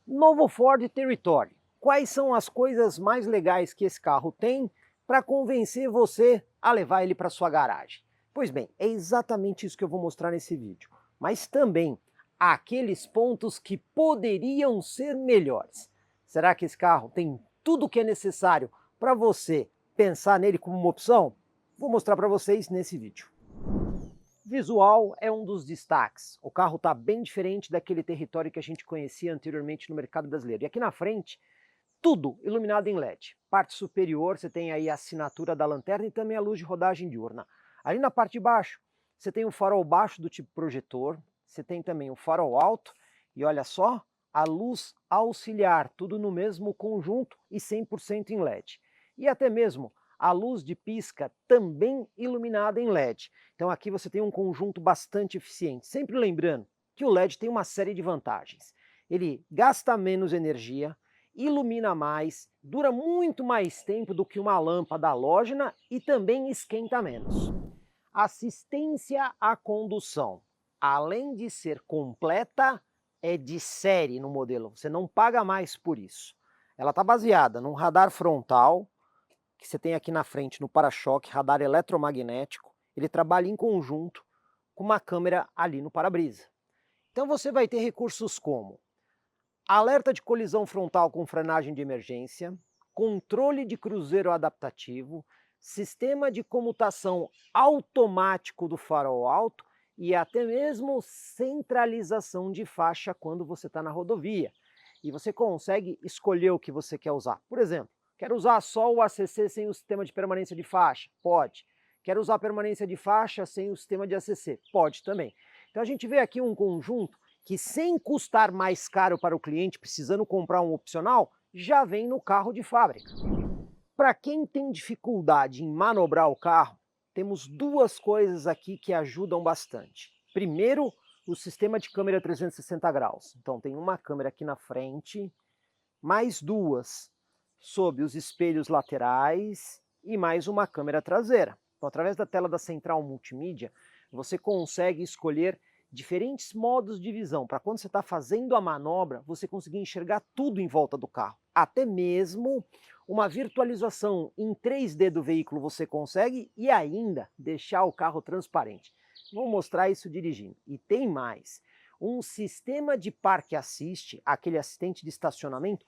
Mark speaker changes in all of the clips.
Speaker 1: Novo Ford Territory. Quais são as coisas mais legais que esse carro tem para convencer você a levar ele para sua garagem? Pois bem, é exatamente isso que eu vou mostrar nesse vídeo. Mas também aqueles pontos que poderiam ser melhores. Será que esse carro tem tudo o que é necessário para você pensar nele como uma opção? Vou mostrar para vocês nesse vídeo. Visual é um dos destaques. O carro está bem diferente daquele território que a gente conhecia anteriormente no mercado brasileiro. E aqui na frente, tudo iluminado em LED. Parte superior, você tem aí a assinatura da lanterna e também a luz de rodagem diurna. Ali na parte de baixo, você tem o farol baixo do tipo projetor, você tem também o farol alto e olha só, a luz auxiliar, tudo no mesmo conjunto e 100% em LED. E até mesmo a luz de pisca também iluminada em LED. Então aqui você tem um conjunto bastante eficiente. Sempre lembrando que o LED tem uma série de vantagens. Ele gasta menos energia, ilumina mais, dura muito mais tempo do que uma lâmpada halógena e também esquenta menos. Assistência à condução, além de ser completa, é de série no modelo, você não paga mais por isso. Ela está baseada num radar frontal, que você tem aqui na frente no para-choque, radar eletromagnético, ele trabalha em conjunto com uma câmera ali no para-brisa. Então você vai ter recursos como alerta de colisão frontal com frenagem de emergência, controle de cruzeiro adaptativo, sistema de comutação automático do farol alto e até mesmo centralização de faixa quando você está na rodovia. E você consegue escolher o que você quer usar. Por exemplo, quero usar só o ACC sem o sistema de permanência de faixa? Pode. Quero usar permanência de faixa sem o sistema de ACC? Pode também. Então a gente vê aqui um conjunto que, sem custar mais caro para o cliente, precisando comprar um opcional, já vem no carro de fábrica. Para quem tem dificuldade em manobrar o carro, temos duas coisas aqui que ajudam bastante. Primeiro, o sistema de câmera 360 graus. Então tem uma câmera aqui na frente, mais duas sob os espelhos laterais e mais uma câmera traseira. Então, através da tela da central multimídia, você consegue escolher diferentes modos de visão, para quando você está fazendo a manobra, você conseguir enxergar tudo em volta do carro. Até mesmo uma virtualização em 3D do veículo você consegue e ainda deixar o carro transparente. Vou mostrar isso dirigindo. E tem mais, um sistema de parque assist, aquele assistente de estacionamento,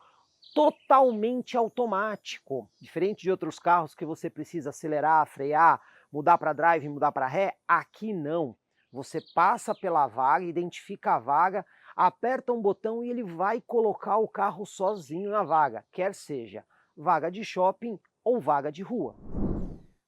Speaker 1: totalmente automático. Diferente de outros carros que você precisa acelerar, frear, mudar para drive, mudar para ré, aqui não. Você passa pela vaga, identifica a vaga, aperta um botão e ele vai colocar o carro sozinho na vaga, quer seja vaga de shopping ou vaga de rua.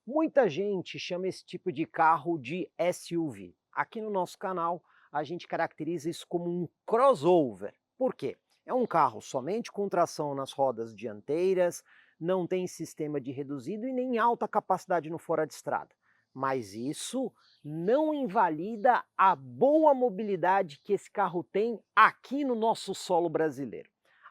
Speaker 1: Muita gente chama esse tipo de carro de SUV. Aqui no nosso canal a gente caracteriza isso como um crossover. Por quê? É um carro somente com tração nas rodas dianteiras, não tem sistema de reduzido e nem alta capacidade no fora de estrada. Mas isso não invalida a boa mobilidade que esse carro tem aqui no nosso solo brasileiro.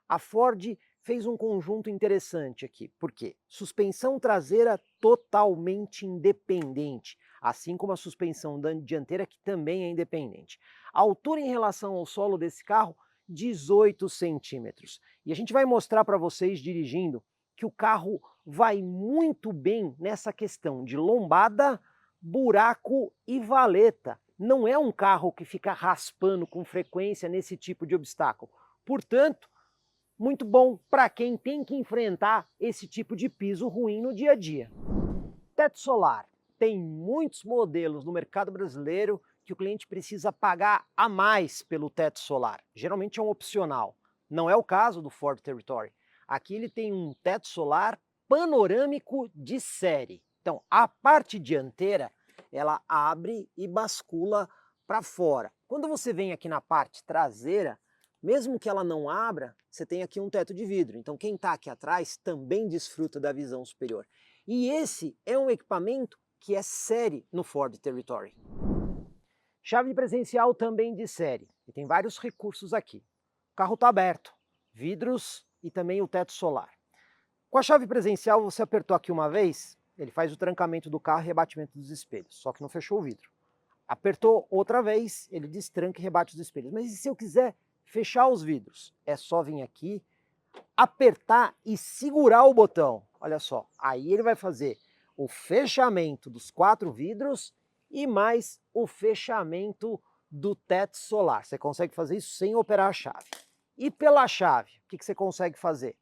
Speaker 1: A Ford fez um conjunto interessante aqui, porque suspensão traseira totalmente independente, assim como a suspensão dianteira, que também é independente. A altura em relação ao solo desse carro, 18 centímetros. E a gente vai mostrar para vocês dirigindo que o carro vai muito bem nessa questão de lombada, buraco e valeta. Não é um carro que fica raspando com frequência nesse tipo de obstáculo. Portanto, muito bom para quem tem que enfrentar esse tipo de piso ruim no dia a dia. Teto solar. Tem muitos modelos no mercado brasileiro que o cliente precisa pagar a mais pelo teto solar. Geralmente é um opcional. Não é o caso do Ford Territory. Aqui ele tem um teto solar panorâmico de série. Então a parte dianteira ela abre e bascula para fora. Quando você vem aqui na parte traseira, mesmo que ela não abra, você tem aqui um teto de vidro. Então quem está aqui atrás também desfruta da visão superior. E esse é um equipamento que é série no Ford Territory. Chave presencial também de série. E tem vários recursos aqui. O carro está aberto, vidros e também o teto solar. Com a chave presencial, você apertou aqui uma vez, ele faz o trancamento do carro e rebatimento dos espelhos, só que não fechou o vidro. Apertou outra vez, ele destranca e rebate os espelhos. Mas e se eu quiser fechar os vidros. É só vir aqui, apertar e segurar o botão. Olha só, aí ele vai fazer o fechamento dos 4 vidros e mais o fechamento do teto solar. Você consegue fazer isso sem operar a chave. E pela chave, o que você consegue fazer?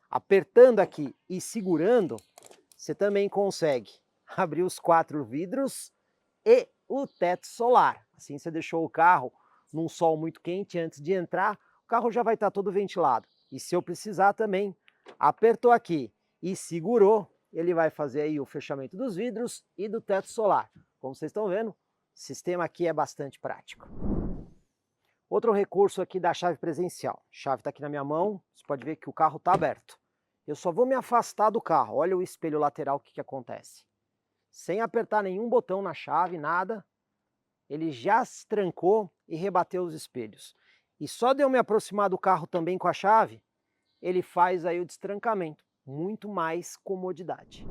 Speaker 1: Apertando aqui e segurando, você também consegue abrir os 4 vidros e o teto solar. Assim você deixou o carro num sol muito quente antes de entrar, o carro já vai estar todo ventilado. E se eu precisar também, apertou aqui e segurou, ele vai fazer aí o fechamento dos vidros e do teto solar. Como vocês estão vendo, o sistema aqui é bastante prático. Outro recurso aqui da chave presencial. A chave está aqui na minha mão, você pode ver que o carro está aberto. Eu só vou me afastar do carro, olha o espelho lateral, o que acontece. Sem apertar nenhum botão na chave, nada, ele já se trancou e rebateu os espelhos. E só de eu me aproximar do carro também com a chave, ele faz aí o destrancamento, muito mais comodidade.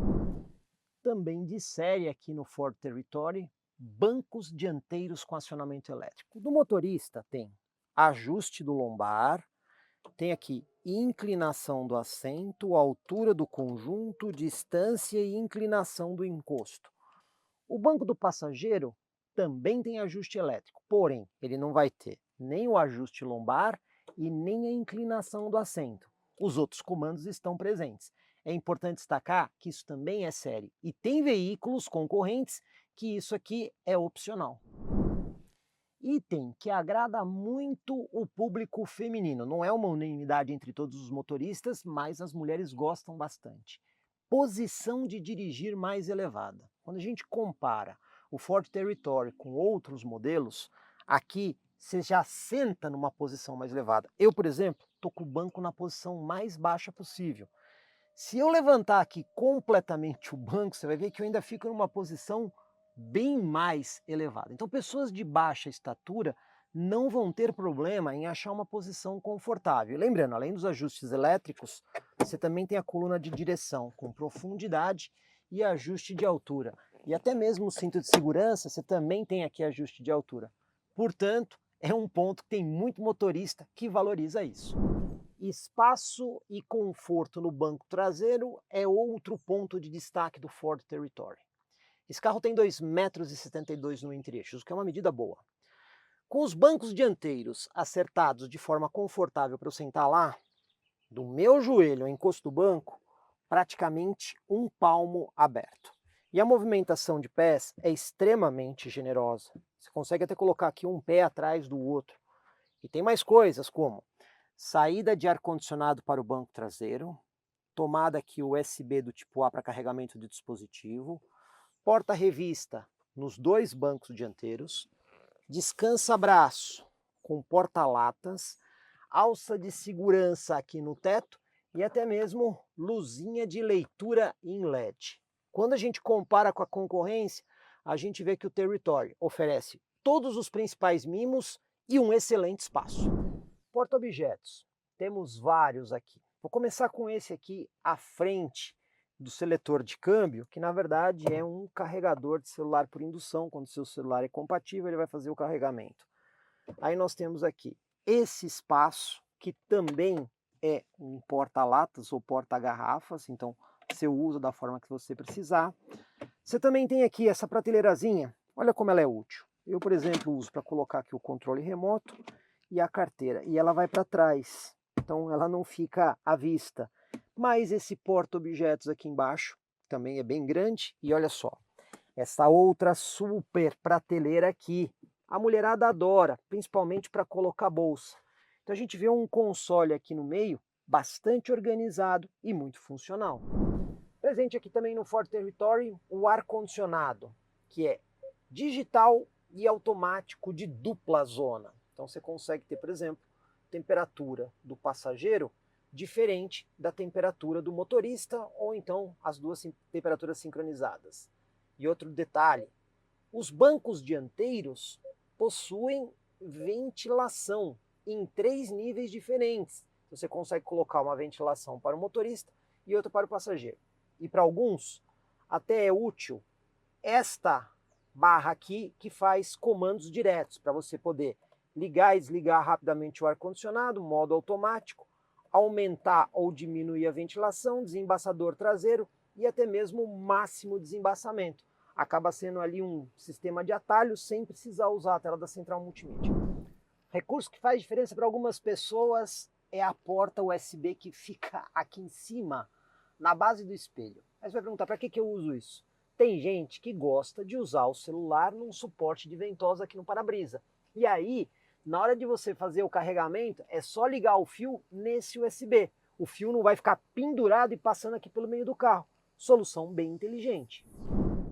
Speaker 1: Também de série aqui no Ford Territory, bancos dianteiros com acionamento elétrico. Do motorista tem ajuste do lombar, tem aqui inclinação do assento, altura do conjunto, distância e inclinação do encosto. O banco do passageiro também tem ajuste elétrico, porém ele não vai ter nem o ajuste lombar e nem a inclinação do assento. Os outros comandos estão presentes. É importante destacar que isso também é série e tem veículos concorrentes que isso aqui é opcional. Item que agrada muito o público feminino. Não é uma unanimidade entre todos os motoristas, mas as mulheres gostam bastante. Posição de dirigir mais elevada. Quando a gente compara o Ford Territory com outros modelos, aqui você já senta numa posição mais elevada. Eu, por exemplo, estou com o banco na posição mais baixa possível. Se eu levantar aqui completamente o banco, você vai ver que eu ainda fico numa posição bem mais elevada. Então, pessoas de baixa estatura não vão ter problema em achar uma posição confortável. Lembrando, além dos ajustes elétricos, você também tem a coluna de direção com profundidade e ajuste de altura. E até mesmo o cinto de segurança, você também tem aqui ajuste de altura. Portanto, é um ponto que tem muito motorista que valoriza isso. Espaço e conforto no banco traseiro é outro ponto de destaque do Ford Territory. Esse carro tem 2,72 m no entre-eixos, o que é uma medida boa. Com os bancos dianteiros acertados de forma confortável para eu sentar lá, do meu joelho ao encosto do banco, praticamente um palmo aberto. E a movimentação de pés é extremamente generosa. Você consegue até colocar aqui um pé atrás do outro. E tem mais coisas como saída de ar-condicionado para o banco traseiro, tomada aqui USB do tipo A para carregamento de dispositivo, porta-revista nos 2 bancos dianteiros, descansa-braço com porta-latas, alça de segurança aqui no teto e até mesmo luzinha de leitura em LED. Quando a gente compara com a concorrência, a gente vê que o Territory oferece todos os principais mimos e um excelente espaço. Porta-objetos, temos vários aqui. Vou começar com esse aqui à frente do seletor de câmbio, que na verdade é um carregador de celular por indução. Quando o seu celular é compatível, ele vai fazer o carregamento. Aí nós temos aqui esse espaço, que também é um porta-latas ou porta-garrafas, então você usa da forma que você precisar. Você também tem aqui essa prateleirazinha, olha como ela é útil. Eu, por exemplo, uso para colocar aqui o controle remoto e a carteira, e ela vai para trás, então ela não fica à vista. Mas esse porta-objetos aqui embaixo também é bem grande, e olha só, essa outra super prateleira aqui, a mulherada adora, principalmente para colocar bolsa. Então a gente vê um console aqui no meio, bastante organizado e muito funcional. Presente aqui também no Ford Territory, o ar-condicionado, que é digital e automático de dupla zona. Então você consegue ter, por exemplo, temperatura do passageiro diferente da temperatura do motorista, ou então as duas temperaturas sincronizadas. E outro detalhe, os bancos dianteiros possuem ventilação em 3 níveis diferentes. Você consegue colocar uma ventilação para o motorista e outra para o passageiro. E para alguns, até é útil esta barra aqui que faz comandos diretos, para você poder ligar e desligar rapidamente o ar-condicionado, modo automático, aumentar ou diminuir a ventilação, desembaçador traseiro e até mesmo o máximo desembaçamento. Acaba sendo ali um sistema de atalho sem precisar usar a tela da central multimídia. Recurso que faz diferença para algumas pessoas é a porta USB que fica aqui em cima, na base do espelho. Aí você vai perguntar, para que eu uso isso? Tem gente que gosta de usar o celular num suporte de ventosa aqui no para-brisa. E aí, na hora de você fazer o carregamento, é só ligar o fio nesse USB. O fio não vai ficar pendurado e passando aqui pelo meio do carro. Solução bem inteligente.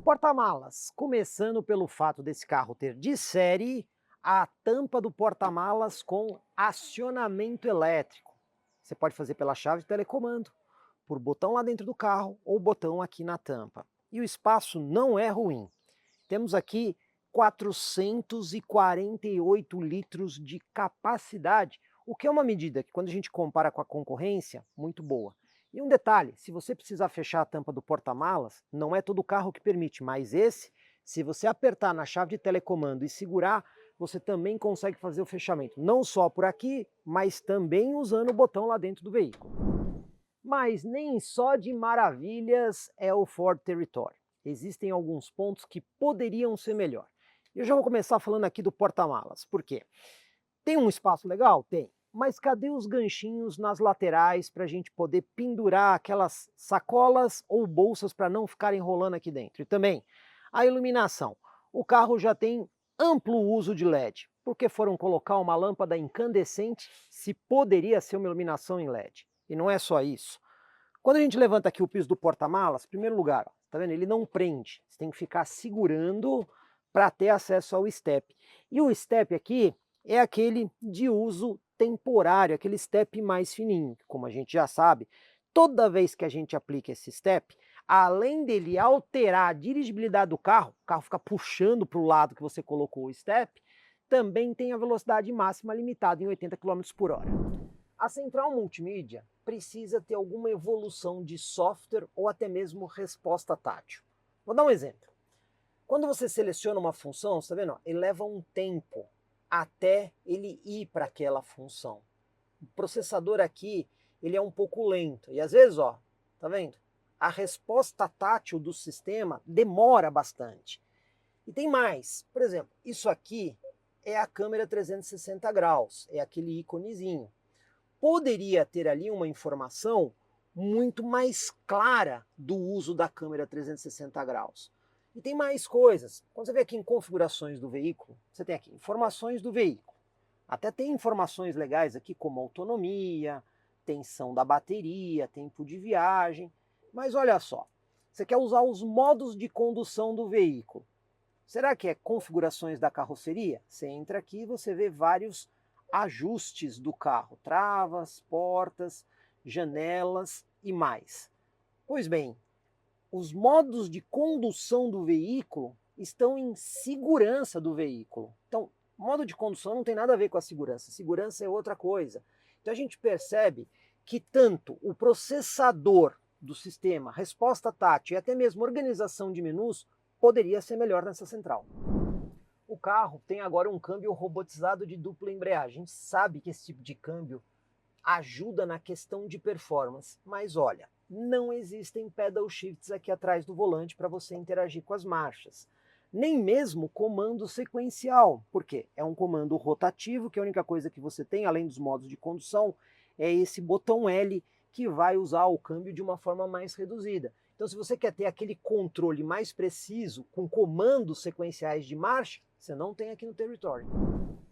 Speaker 1: Porta-malas. Começando pelo fato desse carro ter de série a tampa do porta-malas com acionamento elétrico. Você pode fazer pela chave de telecomando, por botão lá dentro do carro ou botão aqui na tampa. E o espaço não é ruim. Temos aqui 448 litros de capacidade, o que é uma medida que, quando a gente compara com a concorrência, muito boa. E um detalhe, se você precisar fechar a tampa do porta-malas, não é todo carro que permite, mas esse, se você apertar na chave de telecomando e segurar, você também consegue fazer o fechamento, não só por aqui, mas também usando o botão lá dentro do veículo. Mas nem só de maravilhas é o Ford Territory. Existem alguns pontos que poderiam ser melhor. Eu já vou começar falando aqui do porta-malas. Por quê? Tem um espaço legal? Tem. Mas cadê os ganchinhos nas laterais para a gente poder pendurar aquelas sacolas ou bolsas para não ficarem rolando aqui dentro? E também a iluminação. O carro já tem amplo uso de LED. Por que foram colocar uma lâmpada incandescente se poderia ser uma iluminação em LED? E não é só isso. Quando a gente levanta aqui o piso do porta-malas, em primeiro lugar, ó, tá vendo? Ele não prende. Você tem que ficar segurando para ter acesso ao step. E o step aqui é aquele de uso temporário, aquele step mais fininho. Como a gente já sabe, toda vez que a gente aplica esse step, além dele alterar a dirigibilidade do carro, o carro fica puxando para o lado que você colocou o step, também tem a velocidade máxima limitada em 80 km por hora. A central multimídia precisa ter alguma evolução de software ou até mesmo resposta tátil. Vou dar um exemplo. Quando você seleciona uma função, você está vendo? Ele leva um tempo até ele ir para aquela função. O processador aqui, ele é um pouco lento. E às vezes, ó, tá vendo? A resposta tátil do sistema demora bastante. E tem mais. Por exemplo, isso aqui é a câmera 360 graus. É aquele íconezinho. Poderia ter ali uma informação muito mais clara do uso da câmera 360 graus. E tem mais coisas. Quando você vê aqui em configurações do veículo, você tem aqui informações do veículo. Até tem informações legais aqui como autonomia, tensão da bateria, tempo de viagem. Mas olha só, você quer usar os modos de condução do veículo. Será que é configurações da carroceria? Você entra aqui e você vê vários ajustes do carro, travas, portas, janelas e mais. Pois bem, os modos de condução do veículo estão em segurança do veículo. Então, modo de condução não tem nada a ver com a segurança. Segurança é outra coisa. Então a gente percebe que tanto o processador do sistema, resposta tátil e até mesmo organização de menus poderia ser melhor nessa central. O carro tem agora um câmbio robotizado de dupla embreagem. A gente sabe que esse tipo de câmbio ajuda na questão de performance, mas olha, não existem pedal shifts aqui atrás do volante para você interagir com as marchas. Nem mesmo comando sequencial, porque é um comando rotativo, que a única coisa que você tem, além dos modos de condução, é esse botão L que vai usar o câmbio de uma forma mais reduzida. Então, se você quer ter aquele controle mais preciso, com comandos sequenciais de marcha, você não tem aqui no Territory.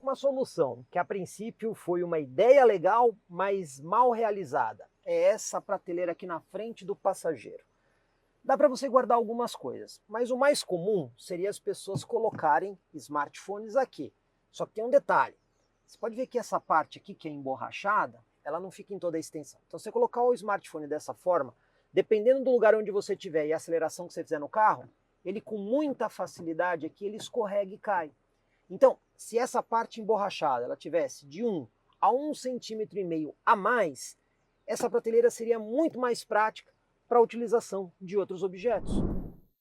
Speaker 1: Uma solução que a princípio foi uma ideia legal, mas mal realizada, é essa prateleira aqui na frente do passageiro. Dá para você guardar algumas coisas, mas o mais comum seria as pessoas colocarem smartphones aqui. Só que tem um detalhe, você pode ver que essa parte aqui que é emborrachada, ela não fica em toda a extensão. Então, se você colocar o smartphone dessa forma, dependendo do lugar onde você estiver e a aceleração que você fizer no carro, ele com muita facilidade aqui, ele escorrega e cai. Então, se essa parte emborrachada ela tivesse de 1 a 1,5 cm a mais, essa prateleira seria muito mais prática para a utilização de outros objetos.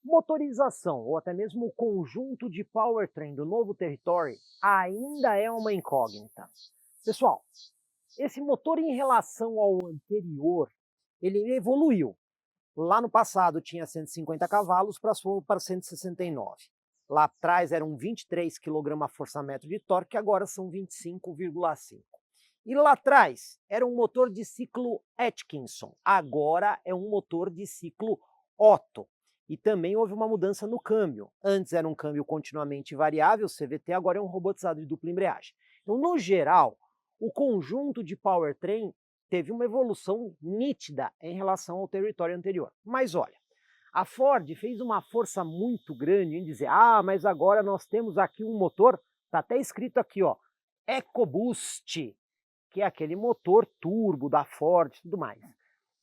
Speaker 1: Motorização, ou até mesmo o conjunto de powertrain do novo Territory, ainda é uma incógnita. Pessoal, esse motor em relação ao anterior, ele evoluiu. Lá no passado tinha 150 cavalos para 169. Lá atrás eram 23 kgfm de torque, agora são 25,5. E lá atrás era um motor de ciclo Atkinson, agora é um motor de ciclo Otto. E também houve uma mudança no câmbio. Antes era um câmbio continuamente variável, CVT, agora é um robotizado de dupla embreagem. Então, no geral, o conjunto de powertrain teve uma evolução nítida em relação ao Territory anterior. Mas olha, a Ford fez uma força muito grande em dizer, mas agora nós temos aqui um motor, está até escrito aqui, ó, EcoBoost, que é aquele motor turbo da Ford e tudo mais.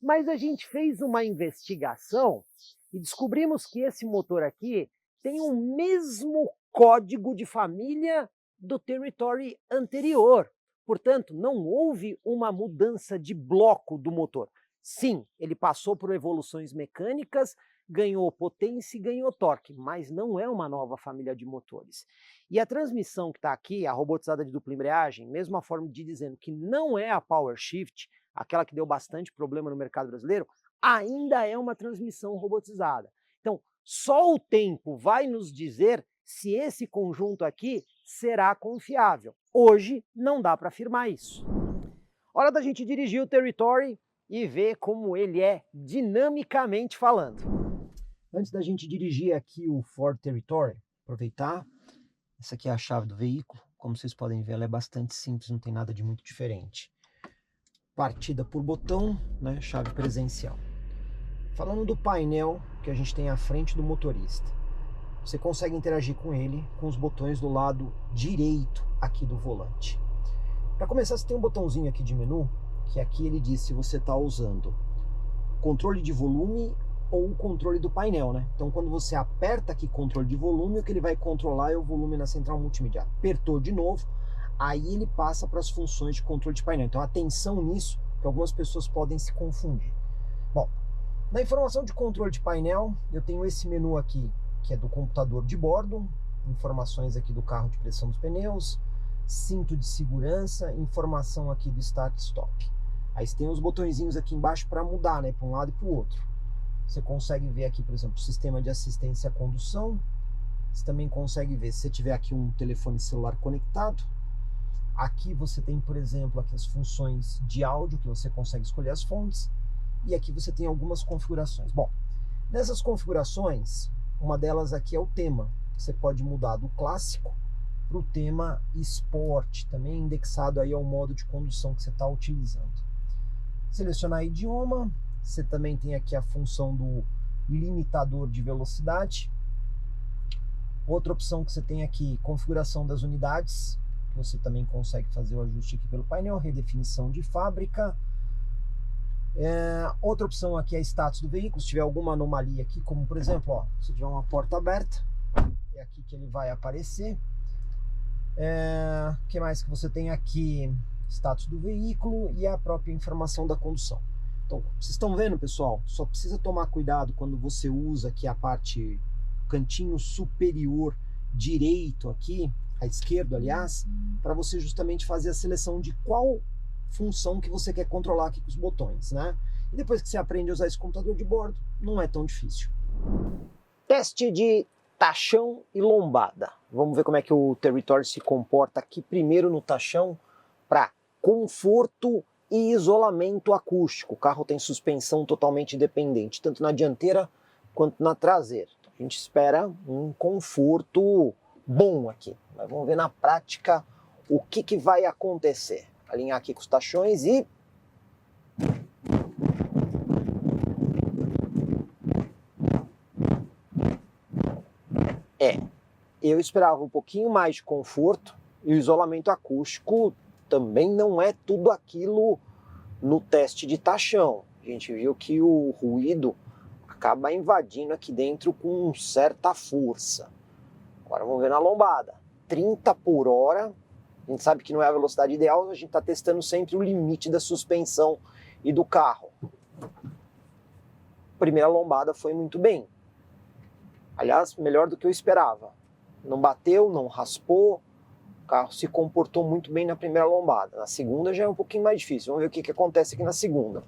Speaker 1: Mas a gente fez uma investigação e descobrimos que esse motor aqui tem o mesmo código de família do Territory anterior. Portanto, não houve uma mudança de bloco do motor. Sim, ele passou por evoluções mecânicas, ganhou potência e ganhou torque, mas não é uma nova família de motores. E a transmissão que está aqui, a robotizada de dupla embreagem, mesmo a forma de dizendo que não é a Power Shift, aquela que deu bastante problema no mercado brasileiro, ainda é uma transmissão robotizada. Então, só o tempo vai nos dizer se esse conjunto aqui será confiável. Hoje não dá para afirmar isso. Hora da gente dirigir o Territory e ver como ele é dinamicamente falando. Antes da gente dirigir aqui o Ford Territory, aproveitar, essa aqui é a chave do veículo. Como vocês podem ver, ela é bastante simples, não tem nada de muito diferente. Partida por botão, né, chave presencial. Falando do painel que a gente tem à frente do motorista, você consegue interagir com ele com os botões do lado direito aqui do volante. Para começar, você tem um botãozinho aqui de menu, que aqui ele diz se você está usando controle de volume ou o controle do painel, né? Então, quando você aperta aqui controle de volume, o que ele vai controlar é o volume na central multimídia. Apertou de novo, aí ele passa para as funções de controle de painel. Então, atenção nisso, que algumas pessoas podem se confundir. Bom, na informação de controle de painel, eu tenho esse menu aqui, que é do computador de bordo, informações aqui do carro de pressão dos pneus, cinto de segurança, informação aqui do start-stop. Aí você tem os botõezinhos aqui embaixo para mudar, né, para um lado e para o outro. Você consegue ver aqui, por exemplo, o sistema de assistência à condução. Você também consegue ver se você tiver aqui um telefone celular conectado. Aqui você tem, por exemplo, aqui as funções de áudio, que você consegue escolher as fontes. E aqui você tem algumas configurações. Bom, nessas configurações, uma delas aqui é o tema. Você pode mudar do clássico para o tema Sport, também indexado aí ao modo de condução que você está utilizando. Selecionar idioma. Você também tem aqui a função do limitador de velocidade. Outra opção que você tem aqui, configuração das unidades, que você também consegue fazer o ajuste aqui pelo painel, redefinição de fábrica. Outra opção aqui é status do veículo, se tiver alguma anomalia aqui, como por exemplo, ó, se tiver uma porta aberta, é aqui que ele vai aparecer. O que mais que você tem aqui? Status do veículo e a própria informação da condução. Então, vocês estão vendo, pessoal? Só precisa tomar cuidado quando você usa aqui a parte, cantinho superior direito aqui, à esquerda, aliás, para você justamente fazer a seleção de qual função que você quer controlar aqui com os botões, né? E depois que você aprende a usar esse computador de bordo, não é tão difícil. Teste de tachão e lombada. Vamos ver como é que o Territory se comporta aqui primeiro no tachão para conforto e isolamento acústico. O carro tem suspensão totalmente independente, tanto na dianteira quanto na traseira. A gente espera um conforto bom aqui. Mas vamos ver na prática o que vai acontecer. Alinhar aqui com os tachões e... eu esperava um pouquinho mais de conforto e o isolamento acústico também não é tudo aquilo no teste de tachão. A gente viu que o ruído acaba invadindo aqui dentro com certa força. Agora vamos ver na lombada. 30 por hora, a gente sabe que não é a velocidade ideal, a gente está testando sempre o limite da suspensão e do carro. A primeira lombada foi muito bem. Aliás, melhor do que eu esperava. Não bateu, não raspou, o carro se comportou muito bem na primeira lombada. Na segunda já é um pouquinho mais difícil. Vamos ver o que acontece aqui na segunda.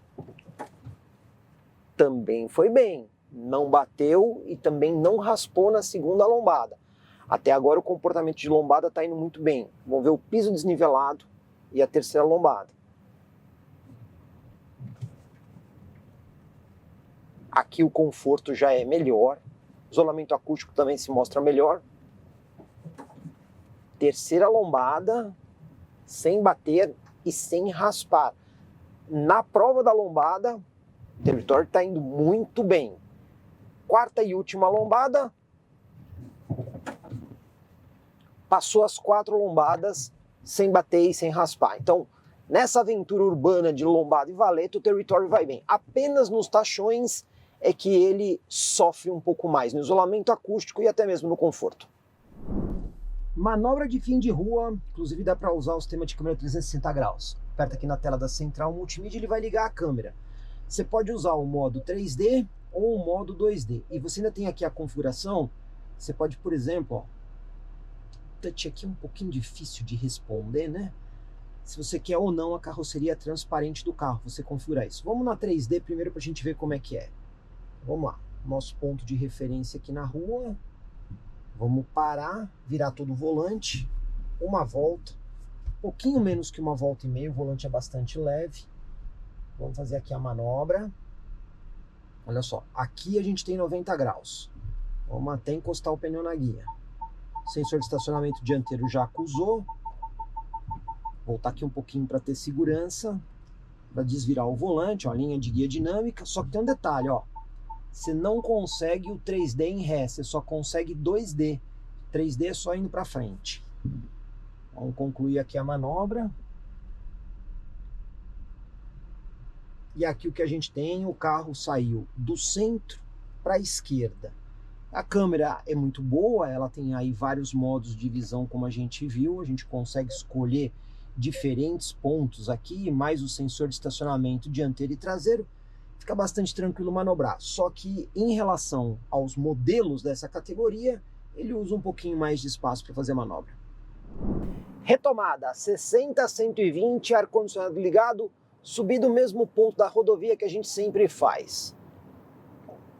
Speaker 1: Também foi bem. Não bateu e também não raspou na segunda lombada. Até agora o comportamento de lombada está indo muito bem. Vamos ver o piso desnivelado e a terceira lombada. Aqui o conforto já é melhor. O isolamento acústico também se mostra melhor. Terceira lombada, sem bater e sem raspar. Na prova da lombada, o Territory está indo muito bem. Quarta e última lombada, passou as 4 lombadas sem bater e sem raspar. Então, nessa aventura urbana de lombada e valeta, o Territory vai bem. Apenas nos tachões é que ele sofre um pouco mais, no isolamento acústico e até mesmo no conforto. Manobra de fim de rua, inclusive dá para usar o sistema de câmera 360 graus. Aperta aqui na tela da central multimídia, ele vai ligar a câmera. Você pode usar o modo 3D ou o modo 2D. E você ainda tem aqui a configuração, você pode, por exemplo, ó, o touch aqui é um pouquinho difícil de responder, né? Se você quer ou não a carroceria transparente do carro, você configura isso. Vamos na 3D primeiro para a gente ver como é que é. Vamos lá, nosso ponto de referência aqui na rua. Vamos parar, virar todo o volante, uma volta, um pouquinho menos que uma volta e meia, o volante é bastante leve. Vamos fazer aqui a manobra. Olha só, aqui a gente tem 90 graus. Vamos até encostar o pneu na guia. Sensor de estacionamento dianteiro já acusou. Voltar aqui um pouquinho para ter segurança, para desvirar o volante, ó, linha de guia dinâmica. Só que tem um detalhe, ó. Você não consegue o 3D em ré, você só consegue 2D. 3D é só indo para frente. Vamos concluir aqui a manobra. E aqui o que a gente tem, o carro saiu do centro para a esquerda. A câmera é muito boa, ela tem aí vários modos de visão como a gente viu. A gente consegue escolher diferentes pontos aqui, mais o sensor de estacionamento dianteiro e traseiro. Fica bastante tranquilo manobrar, só que em relação aos modelos dessa categoria, ele usa um pouquinho mais de espaço para fazer manobra. Retomada, 60, 120, ar-condicionado ligado, subir do mesmo ponto da rodovia que a gente sempre faz.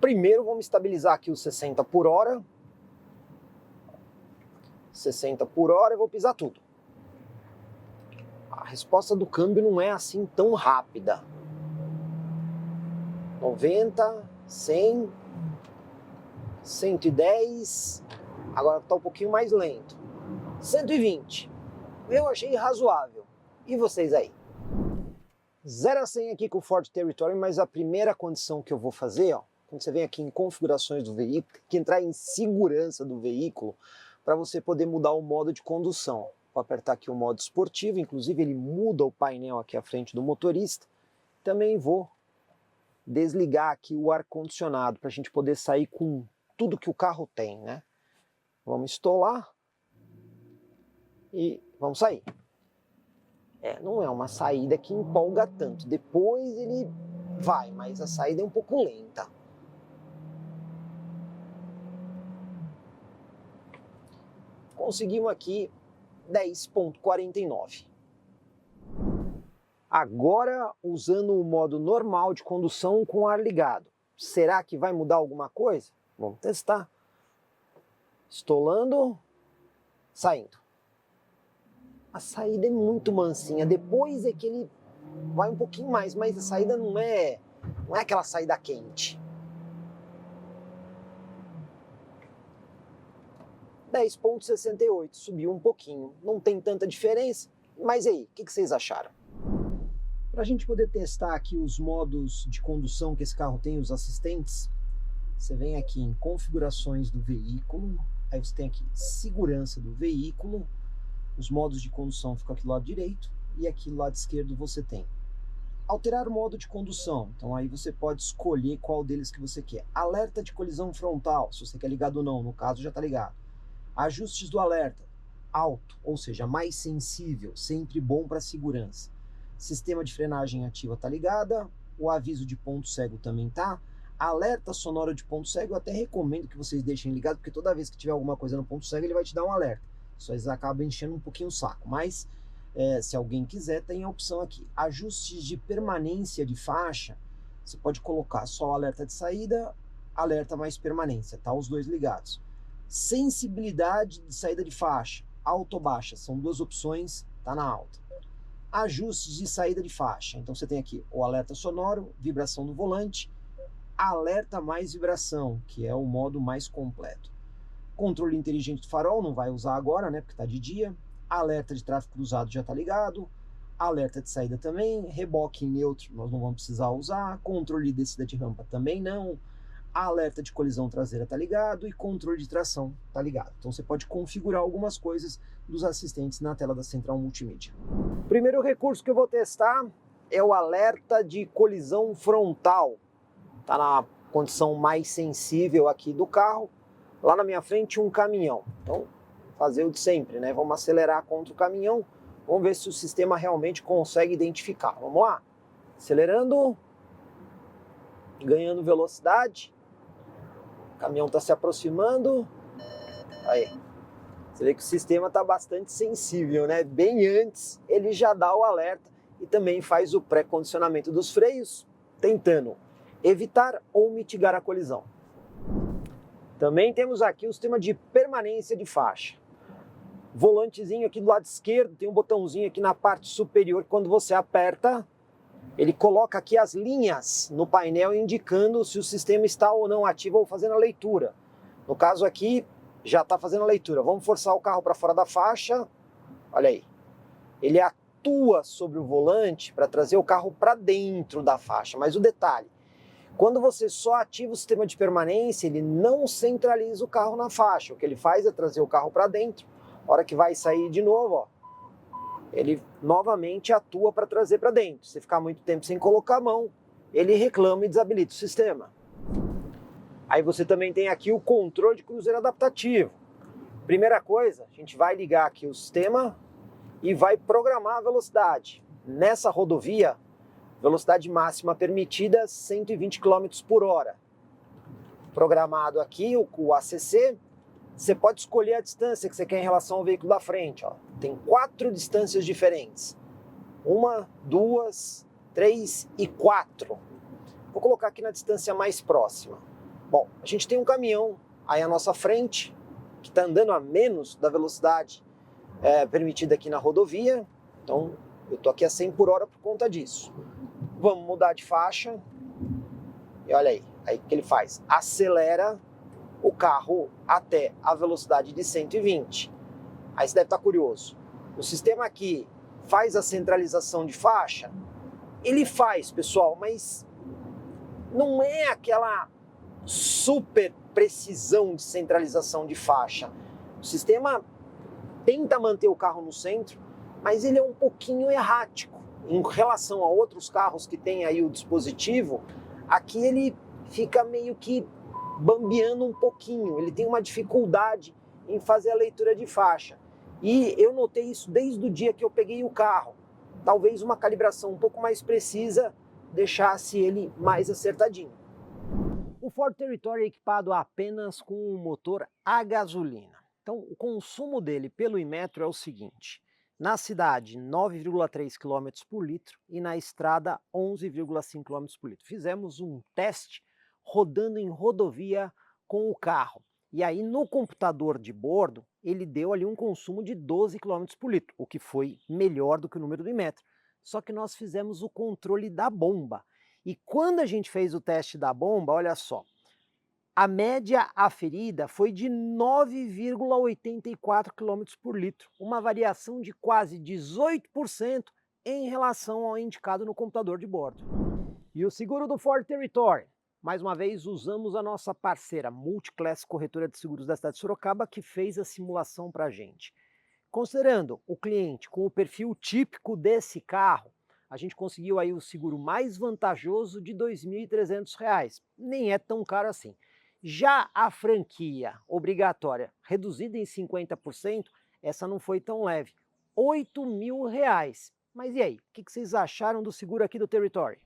Speaker 1: Primeiro vamos estabilizar aqui os 60 por hora. 60 por hora, eu vou pisar tudo. A resposta do câmbio não é assim tão rápida. 90, 100, 110, agora está um pouquinho mais lento. 120, eu achei razoável. E vocês aí? 0 a 100 aqui com o Ford Territory, mas a primeira condição que eu vou fazer, ó, quando você vem aqui em configurações do veículo, tem que entrar em segurança do veículo para você poder mudar o modo de condução. Vou apertar aqui o modo esportivo, inclusive ele muda o painel aqui à frente do motorista. Também vou desligar aqui o ar-condicionado para a gente poder sair com tudo que o carro tem, né? Vamos estolar e vamos sair. Não é uma saída que empolga tanto. Depois ele vai, mas a saída é um pouco lenta. Conseguimos aqui 10,49. Agora, usando o modo normal de condução com ar ligado. Será que vai mudar alguma coisa? Vamos testar. Estolando, saindo. A saída é muito mansinha. Depois é que ele vai um pouquinho mais, mas a saída não é aquela saída quente. 10,68, subiu um pouquinho. Não tem tanta diferença, mas e aí, o que vocês acharam? Para a gente poder testar aqui os modos de condução que esse carro tem, os assistentes, você vem aqui em configurações do veículo, aí você tem aqui segurança do veículo, os modos de condução ficam aqui do lado direito, e aqui do lado esquerdo você tem alterar o modo de condução. Então aí você pode escolher qual deles que você quer. Alerta de colisão frontal, se você quer ligado ou não, no caso já está ligado. Ajustes do alerta, alto, ou seja, mais sensível, sempre bom para segurança. Sistema de frenagem ativa está ligada, o aviso de ponto cego também tá. Alerta sonoro de ponto cego, eu até recomendo que vocês deixem ligado, porque toda vez que tiver alguma coisa no ponto cego, ele vai te dar um alerta. Isso às vezes acaba enchendo um pouquinho o saco, mas se alguém quiser, tem a opção aqui. Ajustes de permanência de faixa, você pode colocar só o alerta de saída, alerta mais permanência, tá? Os dois ligados. Sensibilidade de saída de faixa, alta ou baixa, são duas opções, tá na alta. Ajustes de saída de faixa, então você tem aqui o alerta sonoro, vibração do volante, alerta mais vibração, que é o modo mais completo. Controle inteligente do farol, não vai usar agora, né, porque está de dia. Alerta de tráfego cruzado já está ligado. Alerta de saída também. Reboque em neutro, nós não vamos precisar usar. Controle de descida de rampa também não. Alerta de colisão traseira está ligado. E controle de tração está ligado. Então você pode configurar algumas coisas dos assistentes na tela da central multimídia. Primeiro recurso que eu vou testar é o alerta de colisão frontal. Está na condição mais sensível aqui do carro. Lá na minha frente um caminhão. Então, fazer o de sempre, né? Vamos acelerar contra o caminhão. Vamos ver se o sistema realmente consegue identificar. Vamos lá. Acelerando. Ganhando velocidade. O caminhão está se aproximando. Aí. Você vê que o sistema está bastante sensível, né? Bem antes ele já dá o alerta e também faz o pré-condicionamento dos freios, tentando evitar ou mitigar a colisão. Também temos aqui o sistema de permanência de faixa. Volantezinho aqui do lado esquerdo, tem um botãozinho aqui na parte superior, quando você aperta, ele coloca aqui as linhas no painel indicando se o sistema está ou não ativo ou fazendo a leitura. No caso aqui, já está fazendo a leitura. Vamos forçar o carro para fora da faixa. Olha aí. Ele atua sobre o volante para trazer o carro para dentro da faixa. Mas o detalhe, quando você só ativa o sistema de permanência, ele não centraliza o carro na faixa. O que ele faz é trazer o carro para dentro. A hora que vai sair de novo, ó, ele novamente atua para trazer para dentro. Se ficar muito tempo sem colocar a mão, ele reclama e desabilita o sistema. Aí você também tem aqui o controle de cruzeiro adaptativo. Primeira coisa, a gente vai ligar aqui o sistema e vai programar a velocidade. Nessa rodovia, velocidade máxima permitida 120 km por hora. Programado aqui o ACC, você pode escolher a distância que você quer em relação ao veículo da frente. Ó. Tem 4 distâncias diferentes. 1, 2, 3 e 4. Vou colocar aqui na distância mais próxima. Bom, a gente tem um caminhão aí à nossa frente, que está andando a menos da velocidade permitida aqui na rodovia. Então, eu estou aqui a 100 por hora por conta disso. Vamos mudar de faixa. E olha aí, aí o que ele faz? Acelera o carro até a velocidade de 120. Aí você deve estar curioso. O sistema aqui faz a centralização de faixa? Ele faz, pessoal, mas não é aquela super precisão de centralização de faixa. O sistema tenta manter o carro no centro, mas ele é um pouquinho errático. Em relação a outros carros que tem aí o dispositivo, aqui ele fica meio que bambeando um pouquinho, ele tem uma dificuldade em fazer a leitura de faixa. E eu notei isso desde o dia que eu peguei o carro. Talvez uma calibração um pouco mais precisa deixasse ele mais acertadinho. O Ford Territory é equipado apenas com um motor a gasolina. Então o consumo dele pelo Inmetro é o seguinte: na cidade 9,3 km por litro e na estrada 11,5 km por litro. Fizemos um teste rodando em rodovia com o carro. E aí no computador de bordo ele deu ali um consumo de 12 km por litro, o que foi melhor do que o número do Inmetro. Só que nós fizemos o controle da bomba. E quando a gente fez o teste da bomba, olha só, a média aferida foi de 9,84 km por litro, uma variação de quase 18% em relação ao indicado no computador de bordo. E o seguro do Ford Territory? Mais uma vez, usamos a nossa parceira Multiclass Corretora de Seguros da cidade de Sorocaba, que fez a simulação para a gente. Considerando o cliente com o perfil típico desse carro, a gente conseguiu aí o seguro mais vantajoso de R$ 2.300. Nem é tão caro assim. Já a franquia obrigatória reduzida em 50%, essa não foi tão leve, R$ 8.000. Mas e aí, o que vocês acharam do seguro aqui do Territory?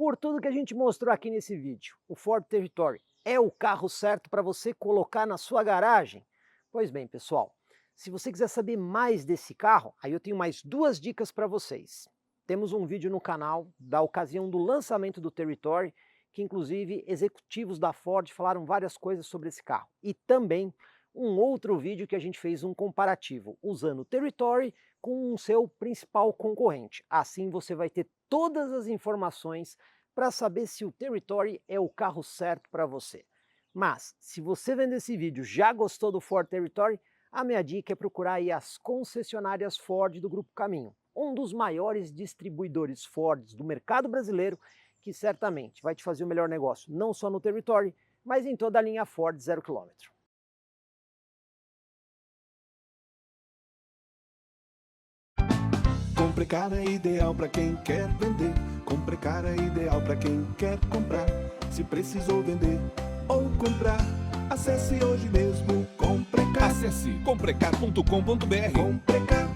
Speaker 1: por tudo que a gente mostrou aqui nesse vídeo, o Ford Territory é o carro certo para você colocar na sua garagem? Pois bem, pessoal, se você quiser saber mais desse carro, aí eu tenho mais 2 dicas para vocês. Temos um vídeo no canal da ocasião do lançamento do Territory, que inclusive executivos da Ford falaram várias coisas sobre esse carro. E também um outro vídeo que a gente fez um comparativo, usando o Territory com o seu principal concorrente. Assim você vai ter todas as informações para saber se o Territory é o carro certo para você. Mas, se você vendo esse vídeo já gostou do Ford Territory, a minha dica é procurar aí as concessionárias Ford do Grupo Caminho, um dos maiores distribuidores Ford do mercado brasileiro, que certamente vai te fazer o melhor negócio, não só no Territory, mas em toda a linha Ford 0 km.
Speaker 2: Comprecar é ideal para quem quer vender. Comprecar é ideal para quem quer comprar. Se precisou vender ou comprar, acesse hoje mesmo Comprecar.
Speaker 3: Acesse comprecar.com.br.
Speaker 2: Comprecar.